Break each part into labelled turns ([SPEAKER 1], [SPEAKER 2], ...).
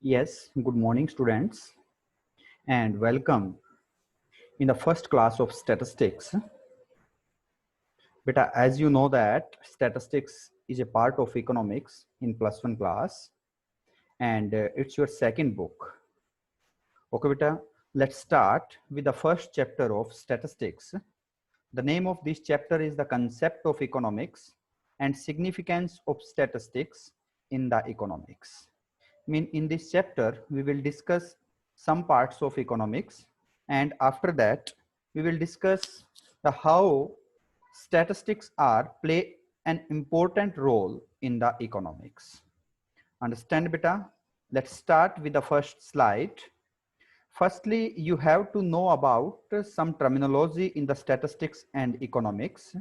[SPEAKER 1] Yes, good morning, students, and welcome in the first class of statistics. But as you know that statistics is a part of economics in plus one class, and it's your second book. Okay, beta, let's start with the first chapter of statistics. The name of this chapter is the concept of economics and significance of statistics in the economics. In this chapter, we will discuss some parts of economics, and after that, we will discuss the how statistics are play an important role in the economics. Understand, beta? Let's start with the first slide. Firstly, you have to know about some terminology in the statistics and economics.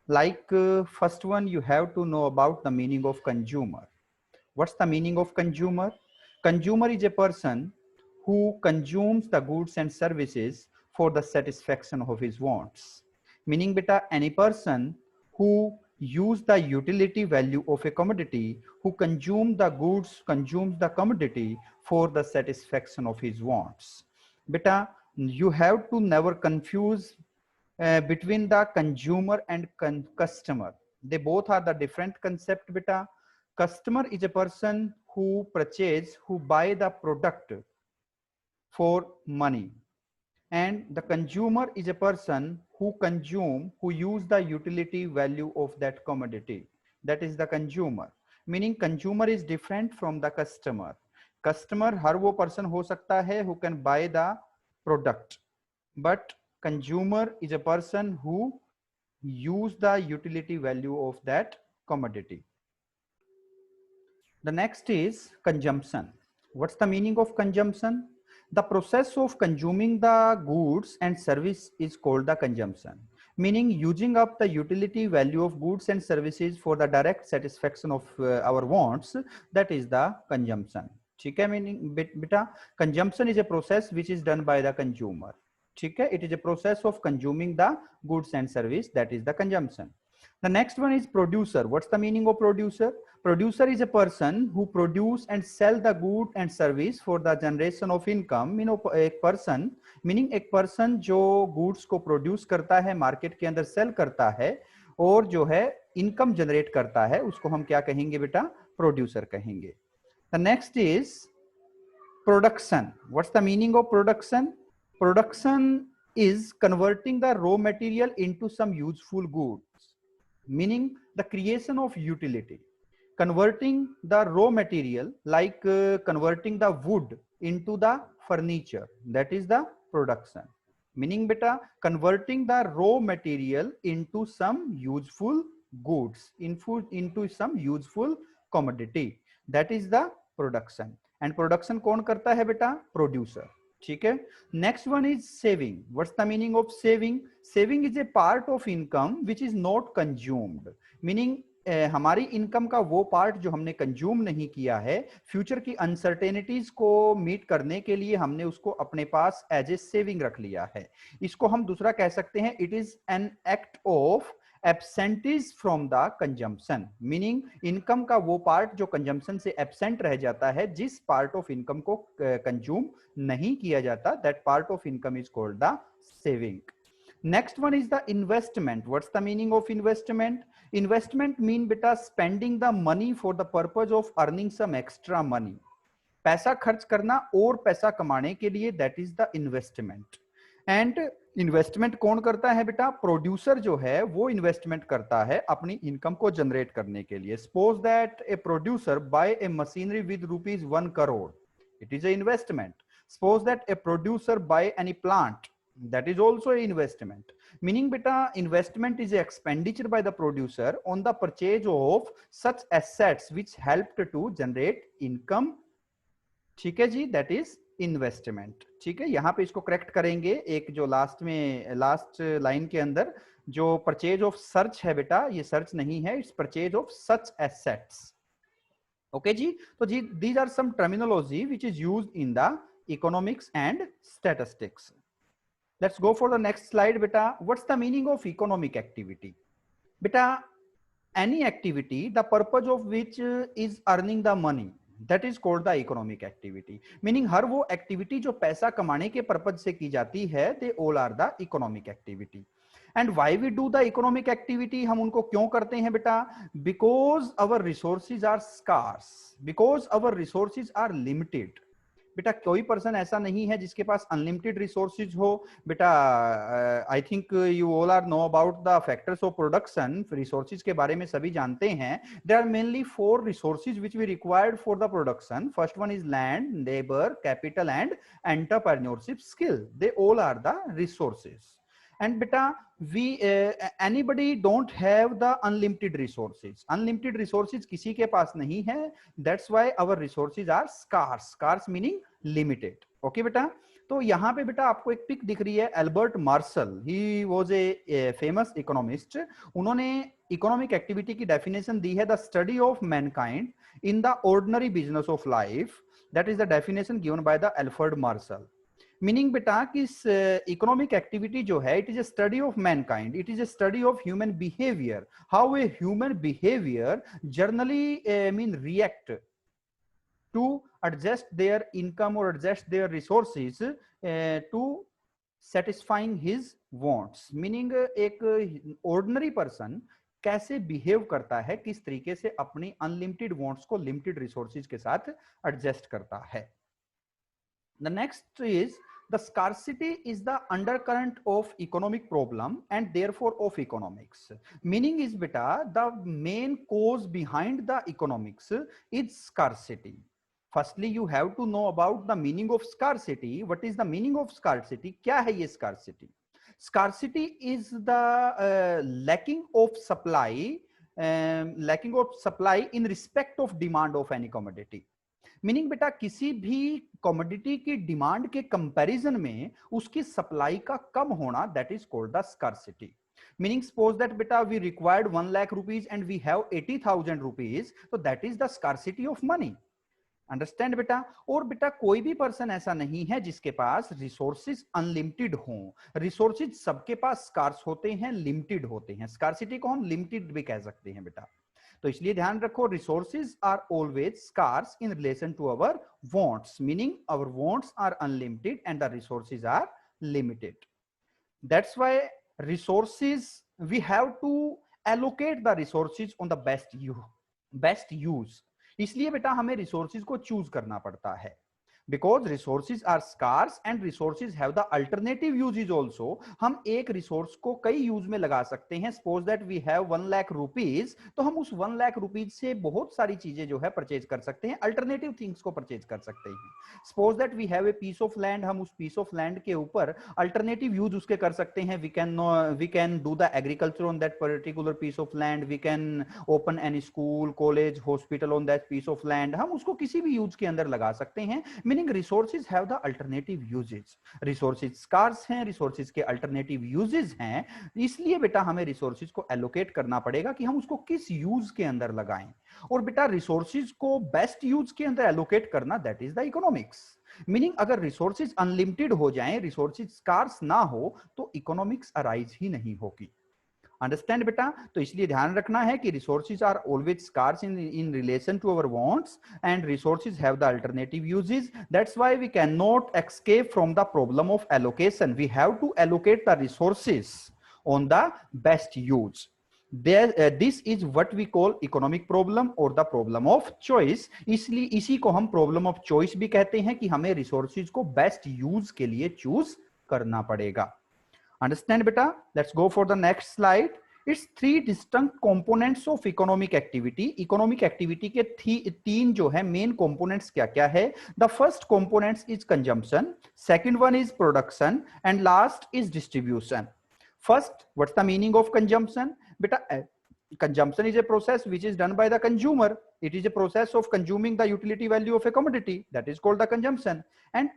[SPEAKER 1] Like first one, you have to know about the meaning of consumer. What's the meaning of consumer? Consumer is a person who consumes the goods and services for the satisfaction of his wants. Meaning, beta, any person who use the utility value of a commodity, who consumes the commodity for the satisfaction of his wants. Beta, you have to never confuse between the consumer and customer. They both are the different concept, beta. Customer is a person who who buy the product for money, and the consumer is a person who use the utility value of that commodity. That is the consumer. Meaning consumer is different from the customer. Customer हर वो person हो सकता है who can buy the product, but consumer is a person who use the utility value of that commodity. The next is consumption. What's the meaning of consumption? The process of consuming the goods and service is called the consumption, meaning using up the utility value of goods and services for the direct satisfaction of our wants. That is the consumption. ठीक है, meaning बेटा consumption is a process which is done by the consumer. ठीक है, it is a process of consuming the goods and service, that is the consumption. The next one is producer. What's the meaning of producer? Producer is a person who produce and sell the good and service for the generation of income. एक person meaning एक person जो goods को produce करता है, market के अंदर sell करता है और जो है income generate करता है, उसको हम क्या कहेंगे बेटा? Producer कहेंगे. The next is production. What's the meaning of production? Production is converting the raw material into some useful goods, meaning the creation of utility. Converting the raw material, like converting the wood into the furniture, that is the production. Meaning beta, converting the raw material into some useful goods, into some useful commodity, that is the production. And production कौन करता है बेटा? Producer. ठीक है. Next one is saving. What's the meaning of saving? Saving is a part of income which is not consumed. Meaning हमारी income का वो part जो हमने कंज्यूम नहीं किया है, फ्यूचर की अनसर्टेनिटीज को मीट करने के लिए हमने उसको अपने पास एज ए सेविंग रख लिया है. इसको हम दूसरा कह सकते हैं, it is an act of absentees from the consumption. Meaning income का वो पार्ट जो कंजम्पशन से एब्सेंट रह जाता है, जिस पार्ट ऑफ इनकम को कंज्यूम नहीं किया जाता, that part of income is called the saving. Next one is the investment. What's the meaning of investment? Investment mean beta spending the money for the purpose of earning some extra money. पैसा खर्च करना और पैसा कमाने के लिए, that is the investment. And investment कौन करता है बेटा? प्रोड्यूसर जो है वो इन्वेस्टमेंट करता है अपनी इनकम को जनरेट करने के लिए. Suppose that a producer by A machinery with rupees 1 crore, it is A investment. Suppose that a producer by any plant, that is also an investment. Meaning beta, investment is a expenditure by the producer on the purchase of such assets which helped to generate income. ठीक है जी, that is investment. ठीक है, यहां पे इसको correct करेंगे. एक जो लास्ट लाइन के अंदर जो परचेज ऑफ सर्च है बेटा, ये सर्च नहीं है, it's purchase of such assets. Okay जी. तो जी, these are some terminology which is used in the economics and statistics. Let's go for the next slide, beta. What's the meaning of economic activity? Beta, any activity the purpose of which is earning the money. That is called the economic activity. Meaning हर वो activity जो पैसा कमाने के purpose से की जाती है, they all are the economic activity. And why we do the economic activity, हम उनको क्यों करते हैं बेटा? Because our resources are scarce, because our resources are limited. बेटा कोई पर्सन ऐसा नहीं है जिसके पास अनलिमिटेड रिसोर्सेज हो। बेटा I think you all are know about the factors of production. Resources के बारे में सभी जानते हैं। There are mainly 4 resources which we required for the production. First one is land, labour, capital and entrepreneurship skill. They all are the resources. And beta, we anybody don't have the unlimited resources. Unlimited resources किसी के पास नहीं है. That's why our resources are scarce. Scarce meaning limited. Okay बेटा? तो यहाँ पे बेटा आपको एक पिक दिख रही है, Albert Marshall. He was a famous economist. उन्होंने इकोनॉमिक एक्टिविटी की डेफिनेशन दी है, the study of mankind in the ordinary business of life. That is the definition given by the Albert Marshall. Meaning बेटा कि economic activity जो है, it is a study of mankind, it is a study of human behaviour, how a human behaviour generally mean react to adjust their income और adjust there resources to satisfying his wants. Meaning एक ordinary person कैसे behave करता है, किस तरीके से अपनी unlimited wants को लिमिटेड रिसोर्सेज के साथ एडजस्ट करता है। The next is the scarcity is the undercurrent of economic problem and therefore of economics. Meaning is beta, the main cause behind the economics is scarcity. Firstly, you have to know about the meaning of scarcity. What is the meaning of scarcity? क्या है ये scarcity? Scarcity is the lacking of supply in respect of demand of any commodity. Meaning बेटा किसी भी commodity की demand के comparison में उसकी सप्लाई का कम होना, that is called the scarcity. Meaning suppose that बेटा we required 1 lakh rupees and we have 80,000 rupees, तो that is the scarcity of money. Understand बेटा? और बेटा कोई भी पर्सन ऐसा नहीं है जिसके पास रिसोर्सेज अनलिमिटेड हों। रिसोर्सेज सबके पास स्कार्स होते हैं, लिमिटेड होते हैं। स्कार्सिटी को हम लिमिटेड भी कह सकते हैं बेटा। तो इसलिए ध्यान रखो, resources are always scarce in relation to our wants. Meaning our wants are unlimited and the resources are limited. That's why resources we have to allocate the resources on the best use. इसलिए बेटा हमें resources को choose करना पड़ता है। Because resources are scarce and resources have the alternative uses also. हम एक resource को कई यूज में लगा सकते हैं। Suppose that we have 1 lakh rupees, तो हम उस 1 लाख रुपीज से बहुत सारी चीजें जो है परचेज कर सकते हैं, अल्टरनेटिव थिंग्स को परचेज कर सकते हैं। Suppose that we have a piece of land, हम उस पीस ऑफ लैंड के ऊपर अल्टरनेटिव यूज उसके कर सकते हैं। We can do the agriculture on that particular piece of land, we can open any school, college, hospital on that piece of land. हम उसको किसी भी यूज के अंदर लगा सकते हैं। Resources have the alternative usages. Resources scarce हैं, रिसोर्सेज के अल्टरनेटिव यूजेज हैं, इसलिए बेटा हमें रिसोर्सेज को एलोकेट करना पड़ेगा कि हम उसको किस यूज के अंदर लगाएं। और बेटा रिसोर्सेज को बेस्ट यूज के अंदर एलोकेट करना, that is the economics. Meaning अगर रिसोर्सेज अनलिमिटेड हो जाएं, रिसोर्सेज स्कार्स ना हो, तो इकोनॉमिक्स अराइज ही नहीं होगी। अंडरस्टैंड बेटा? तो इसलिए ध्यान रखना है कि resources are always scarce in relation to our wants and resources have the alternative uses. That's why we can not escape from the problem of allocation. We have to allocate the resources on the best use. This is what we call economic problem और the problem of choice. इसलिए इसी को हम problem of choice भी कहते हैं कि हमें रिसोर्सेज को बेस्ट यूज के लिए चूज करना पड़ेगा। Understand beta? Let's go for the next slide. It's 3 distinct components of economic activity. Economic activity के 3 जो है main components क्या क्या है? The first component is consumption, second one is production, and last is distribution. First, what's the meaning of consumption? Beta, consumption is a process which is done by the consumer. It is a process of consuming the utility value of a commodity, that is called the consumption. And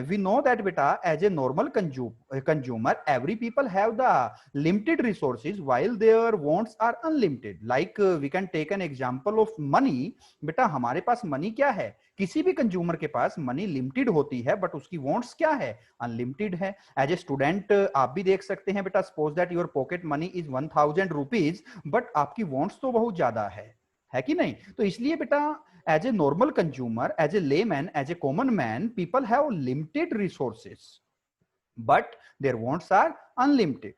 [SPEAKER 1] we know that beta, as a normal consumer, every people have the limited resources while their wants are unlimited. Like we can take an example of money. बेटा हमारे पास money क्या है? किसी भी consumer के पास money limited होती है, but उसकी वॉन्ट्स क्या है? अनलिमिटेड है। एज ए स्टूडेंट आप भी देख सकते हैं बेटा, suppose that your pocket money is 1000 rupees, but आपकी वॉन्ट्स तो बहुत ज्यादा है कि नहीं? तो इसलिए बेटा as a normal consumer, as a layman, as a common man, people have limited resources, but their wants are unlimited.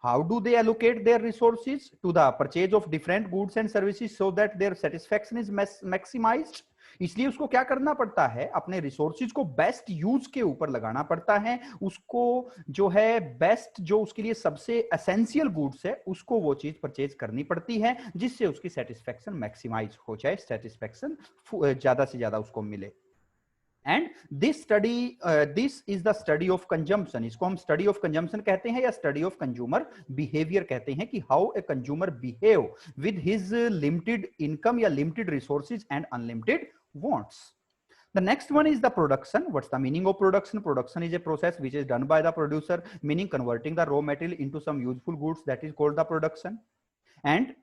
[SPEAKER 1] How do they allocate their resources? To the purchase of different goods and services so that their satisfaction is maximized. इसलिए उसको क्या करना पड़ता है, अपने resources को best use के ऊपर लगाना पड़ता है, उसको जो है बेस्ट, जो उसके लिए सबसे एसेंशियल गुड्स है, उसको वो चीज परचेज करनी पड़ती है जिससे उसकी सेटिस्फेक्शन मैक्सिमाइज हो जाए, सेटिस्फेक्शन ज्यादा से ज्यादा उसको मिले. And this is the study of consumption. इसको हम स्टडी ऑफ कंजम्पशन कहते हैं या स्टडी ऑफ कंज्यूमर बिहेवियर कहते हैं, कि how a consumer behave with his limited income या limited resources and unlimited wants. The next one is the production. What's the meaning of production? Production is a process which is done by the producer, meaning converting the raw material into some useful goods. That is called the production. And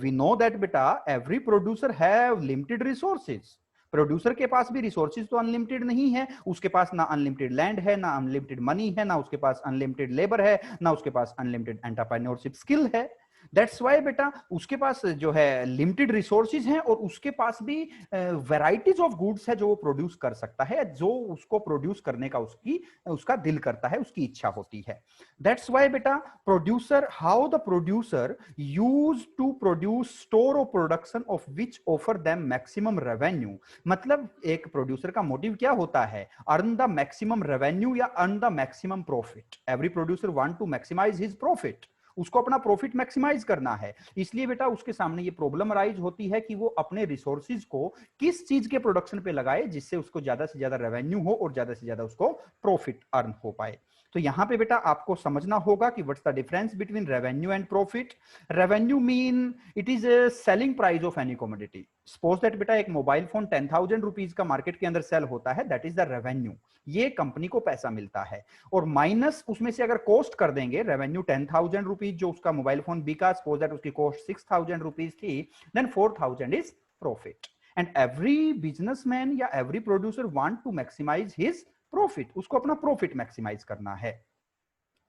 [SPEAKER 1] we know that beta every producer have limited resources. Producer के पास भी resources तो unlimited नहीं है, उसके पास ना unlimited land है, ना unlimited money है, ना उसके पास अनलिमिटेड लेबर है, ना उसके पास अनलिमिटेड एंटरप्रेन्योरशिप स्किल है. दैट्स वाई बेटा उसके पास जो है लिमिटेड रिसोर्सेज हैं और उसके पास भी वैराइटीज ऑफ गुड्स है जो वो प्रोड्यूस कर सकता है, जो उसको प्रोड्यूस करने का उसका दिल करता है, उसकी इच्छा होती है. दैट्स वाई बेटा producer, how the producer use to produce store of production of which offer them maximum revenue. मतलब एक प्रोड्यूसर का मोटिव क्या होता है, अर्न द मैक्सिमम रेवेन्यू या earn the maximum profit. Every producer want to maximise his profit, उसको अपना profit maximise करना है. इसलिए बेटा उसके सामने ये प्रॉब्लम राइज होती है कि वो अपने रिसोर्सेज को किस चीज के प्रोडक्शन पे लगाए जिससे उसको ज्यादा से ज्यादा रेवेन्यू हो और ज्यादा से ज्यादा उसको प्रॉफिट अर्न हो पाए. तो यहां पे बेटा आपको समझना होगा कि what's the difference between revenue and profit. Revenue mean it is A selling price of any commodity. Suppose that बेटा एक मोबाइल फोन 10,000 रुपीज का मार्केट के अंदर सेल होता है, दैट इज द रेवेन्यू. ये कंपनी को पैसा मिलता है और माइनस उसमें से अगर कॉस्ट कर देंगे, रेवेन्यू 10,000 रुपीज जो उसका मोबाइल फोन बिका, सपोज दैट उसकी कॉस्ट 6,000 रुपीज थी, then 4,000 is profit. And every businessman या every producer want to maximise his profit, उसको अपना प्रॉफिट मैक्सिमाइज करना है.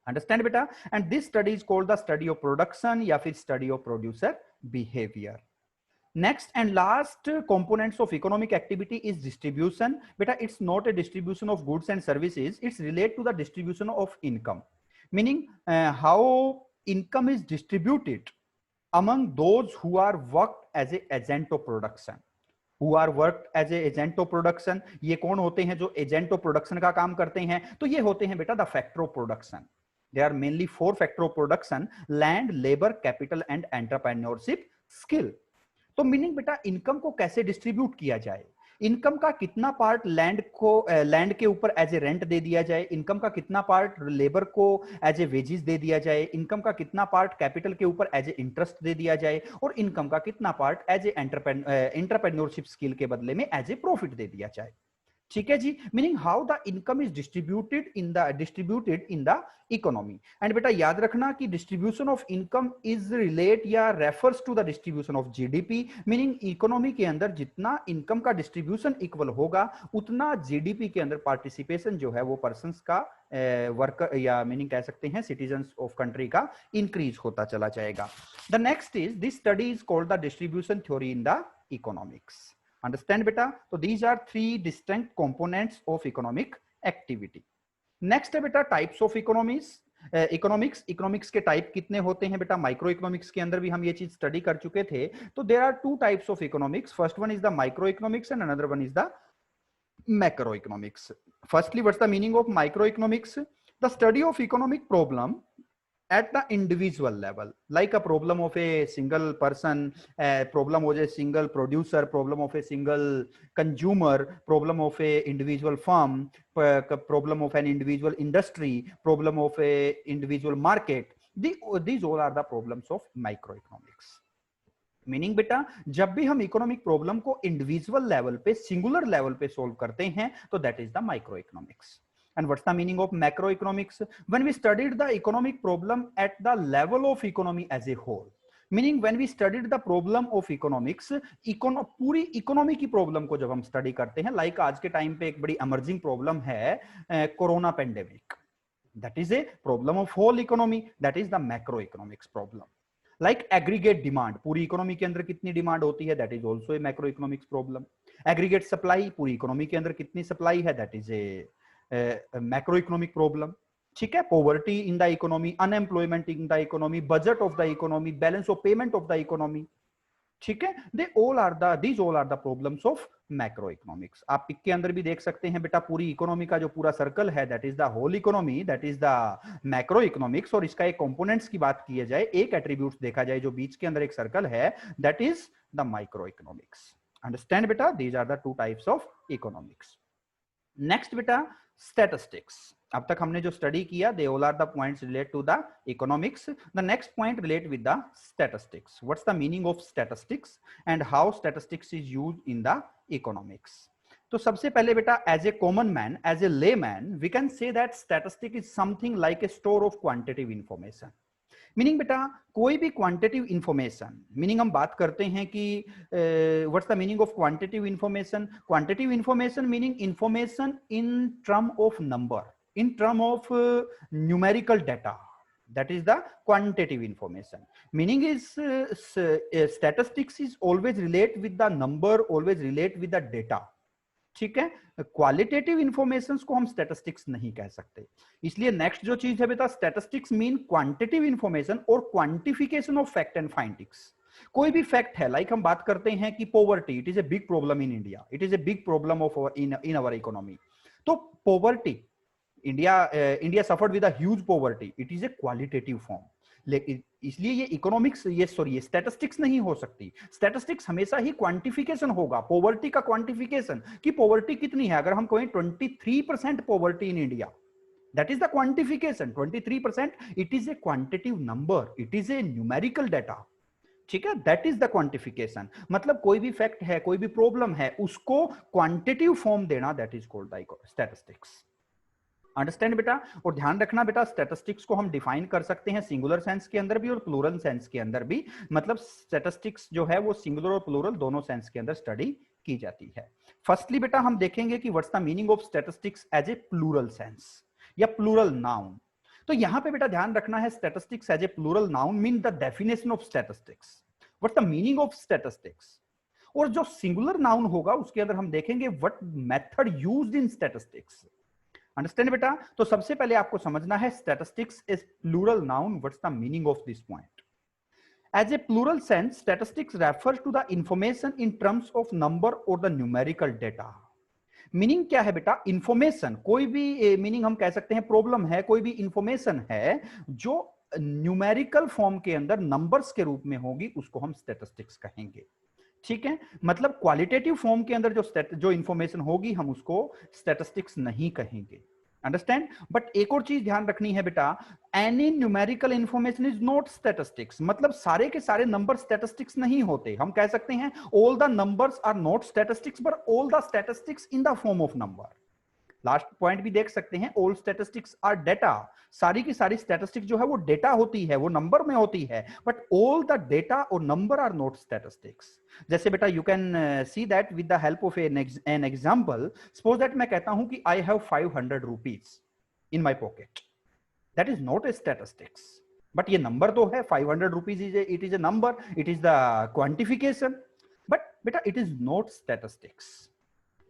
[SPEAKER 1] अंडरस्टैंड बेटा. And this study is called the study of production या फिर study of producer behaviour. Next and last components of economic activity is distribution. Beta, it's not a distribution of goods and services. It's related to the distribution of income. Meaning how income is distributed among those who are worked as a agent of production. Who are worked as a agent of production. ये कौन होते हैं जो agent of production का काम करते हैं? तो ये होते हैं बेटा the factor of production. There are mainly 4 factor of production: land, labor, capital and entrepreneurship skill. तो मीनिंग बेटा इनकम को कैसे डिस्ट्रीब्यूट किया जाए, इनकम का कितना पार्ट लैंड के ऊपर एज ए रेंट दे दिया जाए, इनकम का कितना पार्ट लेबर को एज ए वेजेस दे दिया जाए, इनकम का कितना पार्ट कैपिटल के ऊपर एज ए इंटरेस्ट दे दिया जाए और इनकम का कितना part as a entrepreneurship skill के बदले में एज ए प्रॉफिट दे दिया जाए. ठीक है जी. Meaning how the income is distributed in the economy. And बेटा याद रखना कि distribution of income is relate या refers to the distribution of GDP. Meaning economy के अंदर जितना इनकम का डिस्ट्रीब्यूशन इक्वल होगा उतना जीडीपी के अंदर पार्टिसिपेशन जो है वो पर्संस का वर्कर या मीनिंग कह सकते हैं सिटीजन्स ऑफ कंट्री का इंक्रीज होता चला जाएगा. The next is this study is called the distribution theory in the economics. Understand beta? So these are 3 distinct components of economic activity. Next है बेटा types of economics के type कितने होते हैं बेटा? माइक्रो इकोनॉमिक्स के अंदर भी हम ये चीज स्टडी कर चुके थे. तो there are 2 types of economics. First one is the microeconomics and another one is the macroeconomics. Firstly, what's the meaning of microeconomics? The study of economic problem at the individual level, like a problem of a single person, problem of a single producer, problem of a single consumer, problem of a individual firm, problem of an individual industry, problem of a individual market. These all are the problems of microeconomics. Meaning बेटा जब भी हम economic problem को individual level पे, singular level पे solve करते हैं तो that is the micro economics. And what's the meaning of macroeconomics? When we studied the economic problem at the level of economy as a whole, meaning when we studied the problem of economics, पूरी economy की problem को जब हम study करते हैं, like आज के time पे एक बड़ी emerging प्रॉब्लम है corona pandemic, that is a problem of whole economy, that is the macroeconomics problem. Like aggregate demand, पूरी इकोनॉमी के अंदर कितनी डिमांड होती है, that is also a macroeconomics problem. Aggregate supply, पूरी इकोनॉमी के अंदर कितनी सप्लाई है, that is a macro economic problem. ठीक है, poverty in the economy, unemployment in the economy, budget of the economy, balance of payment of the economy. ठीक है, these all are the problems of macro economics. आप pic के अंदर भी देख सकते हैं बेटा, पूरी इकोनॉमी का जो पूरा सर्कल है that is the whole economy, that is the macro economics. और इसका एक कंपोनेंट्स की बात की जाए, एक एट्रीब्यूट्स देखा जाए जो बीच के अंदर एक सर्कल है, that is the micro economics. Understand बेटा, these are the two types of economics. Next बेटा, स्टैटिस्टिक्स। अब तक हमने जो स्टडी किया, they all are the points relate to the economics. The next point relate with the statistics. What's the meaning of statistics and how statistics is used in the economics. तो सबसे पहले बेटा, as a common man, as a layman, we can say that statistic is something like a store of quantitative information. Meaning बेटा, कोई भी quantitative information, meaning हम बात करते हैं कि what's the meaning of quantitative information. Quantitative information meaning information in term of number, in term of numerical data, that is the quantitative information. Meaning is statistics is always relate with the number, always relate with the data. ठीक है, qualitative information को हम statistics नहीं कह सकते। इसलिए next जो चीज है बेटा, स्टैटिस्टिक्स मीन क्वांटिटेटिव इंफॉर्मेशन और quantification of fact and findings. कोई भी फैक्ट है, लाइक हम बात करते हैं कि poverty, it is a big problem in India, it is a big problem of in our economy. तो poverty, India suffered with a huge poverty, it is a qualitative form. लेकिन इसलिए ये इकोनॉमिक्स, ये स्टैटिस्टिक्स नहीं हो सकती। Statistics हमेशा ही quantification होगा, पॉवर्टी का क्वांटिफिकेशन, कि पॉवर्टी कितनी है। अगर हम कहें 23% poverty in India, that is the quantification. 23%, it is A quantitative number, it is A numerical data. ठीक है, दैट इज द क्वांटिफिकेशन। मतलब कोई भी फैक्ट है, कोई भी प्रॉब्लम है, उसको क्वांटिटेटिव फॉर्म देना, that is called the statistics. Understand बेटा, और ध्यान रखना बेटा, स्टैटिस्टिक्स को हम डिफाइन कर सकते हैं सिंगुलर सेंस के अंदर भी और प्लूरल सेंस के अंदर भी। मतलब स्टैटिस्टिक्स जो है वो सिंगुलर और प्लूरल दोनों सेंस के अंदर स्टडी की जाती है। फर्स्टली बेटा हम देखेंगे कि what's the meaning of statistics as a plural sense या प्लूरल नाउन। तो यहां पे बेटा ध्यान रखना है, statistics as a plural noun mean the definition of statistics, what's the meaning of statistics. और जो सिंगुलर नाउन होगा उसके अंदर हम देखेंगे what method used in statistics. Understand बेटा, तो सबसे पहले आपको समझना है statistics is plural noun, what's the meaning of this point. As a plural sense, statistics refers to the information in terms of number और द न्यूमेरिकल डेटा। मीनिंग क्या है बेटा, इंफॉर्मेशन, कोई भी मीनिंग हम कह सकते हैं प्रॉब्लम है, कोई भी इंफॉर्मेशन है जो न्यूमेरिकल फॉर्म के अंदर नंबर्स के रूप में होगी, उसको हम स्टैटिस्टिक्स कहेंगे। ठीक है, मतलब क्वालिटेटिव फॉर्म के अंदर जो इंफॉर्मेशन होगी हम उसको स्टैटिस्टिक्स नहीं कहेंगे। अंडरस्टैंड। बट एक और चीज ध्यान रखनी है बेटा, any numerical information is not statistics. मतलब सारे के सारे नंबर स्टैटिस्टिक्स नहीं होते। हम कह सकते हैं all the numbers are not statistics but all the statistics in the form of number. Last point भी देख सकते हैं, ऑल स्टैटिस्टिक्स आर डेटा। सारी की सारी स्टैटिस्टिक्स जो है वो डेटा होती है, वो नंबर में होती है, बट ऑल द डेटा और नंबर आर नॉट स्टैटिस्टिक्स। जैसे बेटा you can see that with the help of an example. Suppose that मैं कहता हूं कि I have 500 rupees in my pocket, that is not a statistics, but ये number तो है, 500 rupees it is A number, it is the quantification, but बेटा it is not statistics.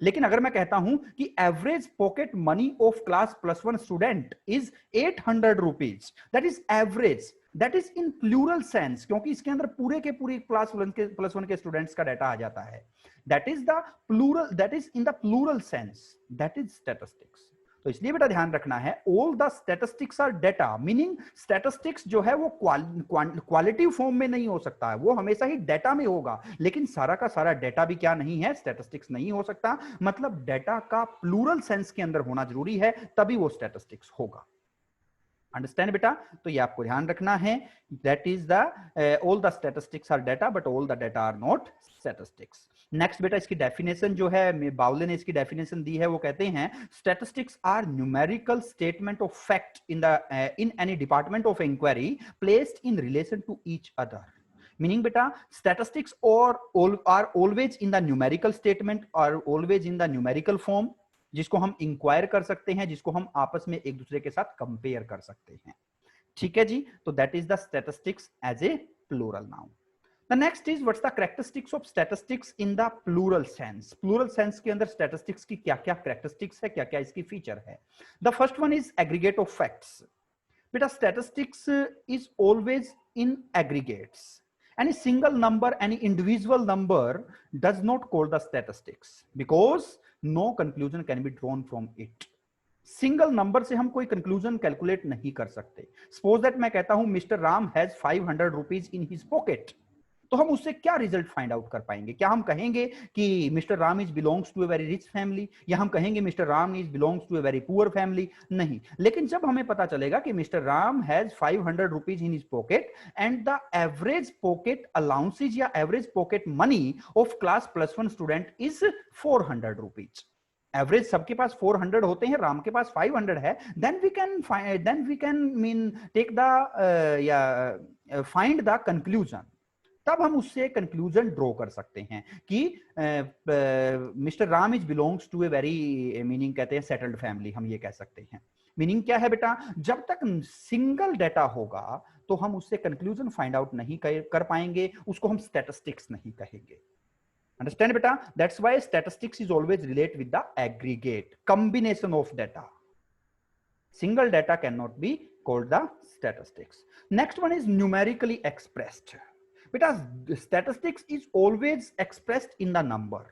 [SPEAKER 1] लेकिन अगर मैं कहता हूं कि average pocket money of class +1 student is 800 rupees, that is average, that is in plural sense, क्योंकि इसके अंदर पूरे के पूरे क्लास +1 के स्टूडेंट्स का डाटा आ जाता है। That is the plural, that is in the plural sense, that is statistics. तो इसलिए बेटा ध्यान रखना है, all the statistics are data, meaning statistics जो है वो क्वालिटिव फॉर्म में नहीं हो सकता है, वो हमेशा ही डेटा में होगा। लेकिन सारा का सारा डेटा भी क्या नहीं है, स्टैटिस्टिक्स नहीं हो सकता। मतलब डेटा का प्लूरल सेंस के अंदर होना जरूरी है, तभी वो स्टैटिस्टिक्स होगा। अंडरस्टैंड बेटा, तो ये आपको ध्यान रखना है, that is the all the statistics are data but all the data are not statistics. Next बेटा इसकी डेफिनेशन जो है बाउले ने इसकी डेफिनेशन दी है, वो कहते हैं statistics are numerical statement of fact in any department of inquiry placed in relation to each other. Meaning बेटा statistics are always in the numerical statement, are always in the numerical form, जिसको हम inquire कर सकते हैं, जिसको हम आपस में एक दूसरे के साथ कंपेयर कर सकते हैं। ठीक है जी, तो that is the statistics as a plural noun. The next is what's the characteristics of statistics in the plural sense. Plural sense के अंदर statistics की क्या-क्या characteristics है, क्या-क्या इसकी feature है. The first one is aggregate of facts. Beta statistics is always in aggregates. Any single number, any individual number does not call the statistics because no conclusion can be drawn from it. Single number से हम कोई conclusion calculate नहीं कर सकते. Suppose that मैं कहता हूं mister Ram has 500 rupees in his pocket, तो हम उससे क्या रिजल्ट फाइंड आउट कर पाएंगे? क्या हम कहेंगे कि mister Ram is belongs to a very rich family, या हम कहेंगे mister Ram is belongs to a very poor family? नहीं. लेकिन जब हमें पता चलेगा कि mister Ram has 500 rupees in his pocket and the average pocket allowances या average pocket money of class +1 student is 400 rupees. Average सबके पास 400 होते हैं, राम के पास 500 है. Then we can mean take the या फाइंड द कंक्लूजन. तब हम उससे कंक्लूजन ड्रॉ कर सकते हैं कि mister Ram is belongs to a very, meaning कहते हैं सेटल्ड फैमिली, हम ये कह सकते हैं. मीनिंग क्या है बेटा? जब तक सिंगल डाटा होगा तो हम उससे कंक्लूजन फाइंड आउट नहीं कर पाएंगे, उसको हम स्टैटिस्टिक्स नहीं कहेंगे. Understand beta? That's why statistics is always relate with the aggregate combination of data. Single data cannot be called the statistics. Next one is numerically expressed. Because statistics is always expressed in the number.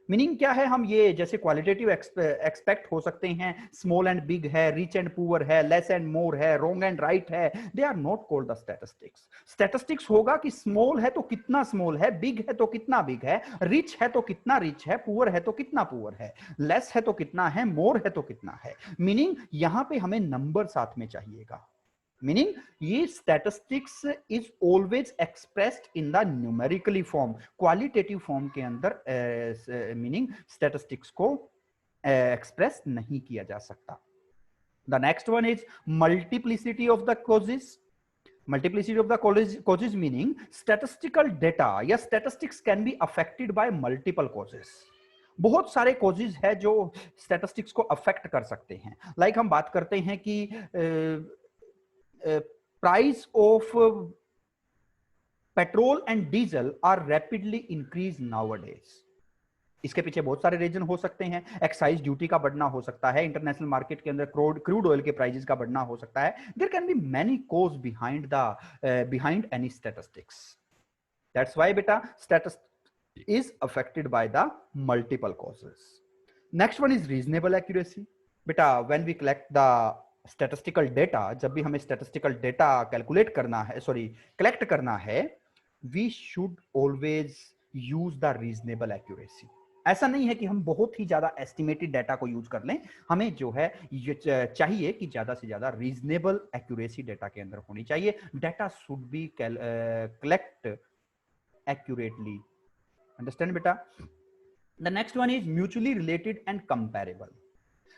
[SPEAKER 1] Meaning क्या है? हम ये जैसे qualitative expect हो सकते हैं, small and big है, rich and poor है, लेस एंड मोर है, रॉन्ग एंड राइट है. They are not called the statistics. Statistics होगा कि स्मॉल है तो कितना स्मॉल है, बिग है तो कितना बिग है, रिच है तो कितना रिच है, पुअर है तो कितना पुअर है, लेस है तो कितना है, मोर है तो कितना है. मीनिंग यहां पे हमें नंबर साथ में चाहिएगा. मीनिंग ये statistics is always expressed in the numerically form. Qualitative form के अंदर मीनिंग स्टैटिस्टिक्स को एक्सप्रेस नहीं किया जा सकता. The next one is multiplicity of the causes. Multiplicity of the causes meaning statistical data या statistics can be affected by multiple causes. बहुत सारे कॉजेस है जो स्टैटिस्टिक्स को अफेक्ट कर सकते हैं. लाइक हम बात करते हैं कि price of petrol and diesel are rapidly increased nowadays. इसके पीछे बहुत सारे रीजन हो सकते हैं. एक्साइज ड्यूटी का बढ़ना हो सकता है, इंटरनेशनल मार्केट के अंदर क्रूड ऑयल के प्राइसेस का बढ़ना हो सकता है. There can be many cause behind any statistics. That's why बेटा statistics is affected by the multiple causes. Next one is reasonable accuracy. बेटा when we collect the statistical data, जब भी हमें स्टैटिस्टिकल डेटा कैलकुलेट करना है, collect करना है, we should always use the reasonable accuracy. ऐसा नहीं है कि हम बहुत ही ज्यादा एस्टिमेटेड डाटा को यूज कर लें. हमें जो है ये चाहिए कि ज्यादा से ज्यादा रीजनेबल एक्यूरेसी डाटा के अंदर होनी चाहिए. Data should be collect accurately. Understand बेटा? The next one is mutually related and comparable.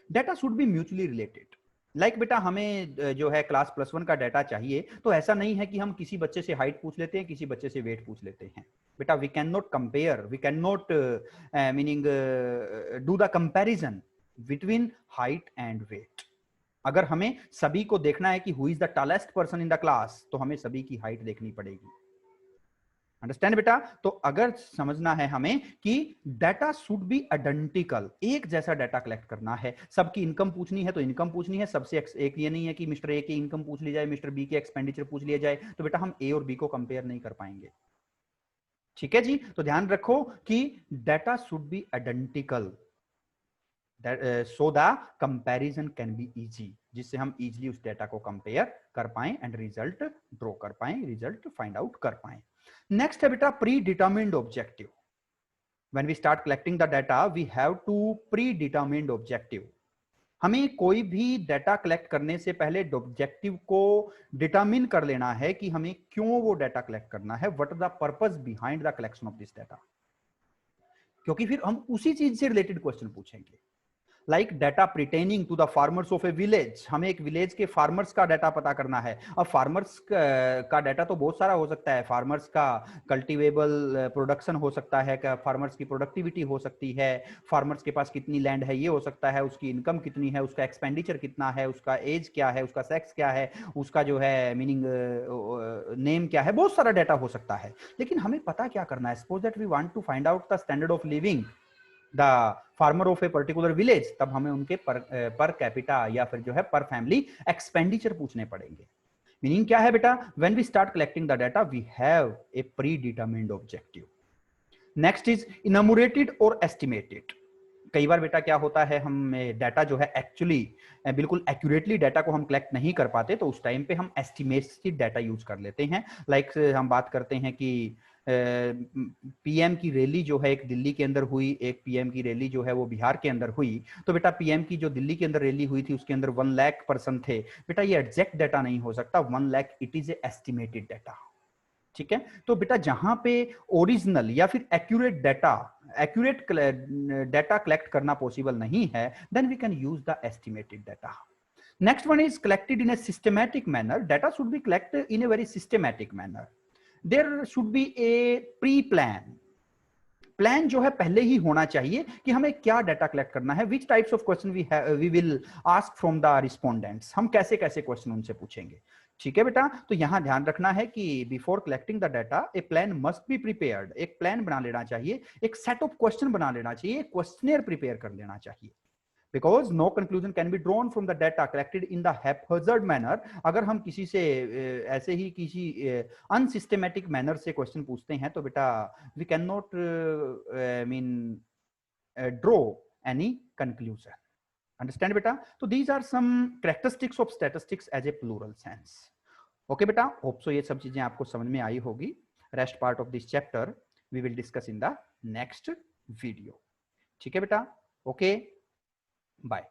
[SPEAKER 1] Data should be mutually related. Like बेटा हमें जो है क्लास +1 का डाटा चाहिए, तो ऐसा नहीं है कि हम किसी बच्चे से हाइट पूछ लेते हैं, किसी बच्चे से वेट पूछ लेते हैं. बेटा we can not compare, we can not meaning do the comparison between height and weight. अगर हमें सभी को देखना है कि who is the tallest person in the class, तो हमें सभी की हाइट देखनी पड़ेगी. अंडरस्टैंड बेटा? तो अगर समझना है हमें कि डाटा शुड बी आइडेंटिकल, एक जैसा डाटा कलेक्ट करना है. सबकी इनकम पूछनी है तो इनकम पूछनी है सबसे. एक ये नहीं है कि मिस्टर ए की इनकम पूछ ली जाए, मिस्टर बी के एक्सपेंडिचर पूछ लिया जाए, तो बेटा हम ए और बी को कंपेयर नहीं कर पाएंगे. ठीक है जी? तो ध्यान रखो कि data should be identical so the comparison can be easy, जिससे हम इजीली उस डाटा को कंपेयर कर पाएं एंड रिजल्ट ड्रॉ कर पाएं, रिजल्ट फाइंड आउट कर पाएं. नेक्स्ट है बेटा predetermined objective. When we start collecting the data we have to predetermined objective. हमें कोई भी डाटा कलेक्ट करने से पहले ऑब्जेक्टिव को डिटर्मिन कर लेना है कि हमें क्यों वो डाटा कलेक्ट करना है, what the purpose behind the collection of this data. क्योंकि फिर हम उसी चीज से रिलेटेड क्वेश्चन पूछेंगे. Like data pertaining to the farmers of a village, हमें एक विलेज के फार्मर्स का डाटा पता करना है। अब फार्मर्स का डाटा तो बहुत सारा हो सकता है, फार्मर्स का कल्टीवेबल प्रोडक्शन हो सकता है, फार्मर्स की प्रोडक्टिविटी हो सकती है, फार्मर्स के पास कितनी लैंड है ये हो सकता है, उसकी इनकम कितनी है, उसका एक्सपेंडिचर कितना है, उसका एज क्या है, उसका सेक्स क्या है, उसका जो है मीनिंग नेम क्या है, बहुत सारा डाटा हो सकता है। लेकिन हमें पता क्या करना है, suppose that we want to find out the standard of living the farmer of a particular village, तब हमें उनके पर कैपिटा या फिर जो है पर फैमिली एक्सपेंडिचर पूछने पड़ेंगे। मीनिंग क्या है बेटा, when we start collecting the data we have a predetermined objective. Next is enumerated और एस्टिमेटेड। कई बार बेटा क्या होता है, हम डाटा जो है एक्चुअली बिल्कुल एक्यूरेटली डाटा को हम कलेक्ट नहीं कर पाते, तो उस टाइम पे हम एस्टिमेटेड डाटा यूज कर लेते हैं। लाइक हम बात करते हैं कि पीएम की रैली जो है एक दिल्ली के अंदर हुई, एक पीएम की रैली जो है वो बिहार के अंदर हुई, तो बेटा पीएम की जो दिल्ली के अंदर रैली हुई थी उसके अंदर 1 लाख पर्सन थे। बेटा ये एग्जैक्ट डाटा नहीं हो सकता, 1 lakh it is a estimated data. ठीक है, तो बेटा जहां पे ओरिजिनल या फिर एक्यूरेट डाटा कलेक्ट करना पॉसिबल नहीं है, then we can use the estimated data. Next one is collected in a systematic manner. Data should be collected in a very systematic manner. There should be a preplan. Plan जो है पहले ही होना चाहिए कि हमें क्या data collect करना है, which types of question we will ask from the respondents, हम कैसे कैसे क्वेश्चन उनसे पूछेंगे। ठीक है बेटा, तो यहां ध्यान रखना है कि before collecting the data A plan must be prepared. एक प्लान बना लेना चाहिए, एक सेट ऑफ क्वेश्चन बना लेना चाहिए, एक क्वेश्चनेयर प्रिपेयर कर लेना चाहिए। Because no conclusion can be drawn from the data collected in the haphazard manner। अगर हम किसी से ऐसे ही किसी अनसिस्टेमेटिक मैनर से क्वेश्चन पूछते हैं तो बेटा we cannot draw any conclusion। Understand बेटा? तो these are some characteristics of statistics as a plural sense। Okay बेटा, hope so ये सब चीजें आपको समझ में आई होगी। Rest part of this chapter we will discuss in the next video। ठीक है बेटा? Okay, bye।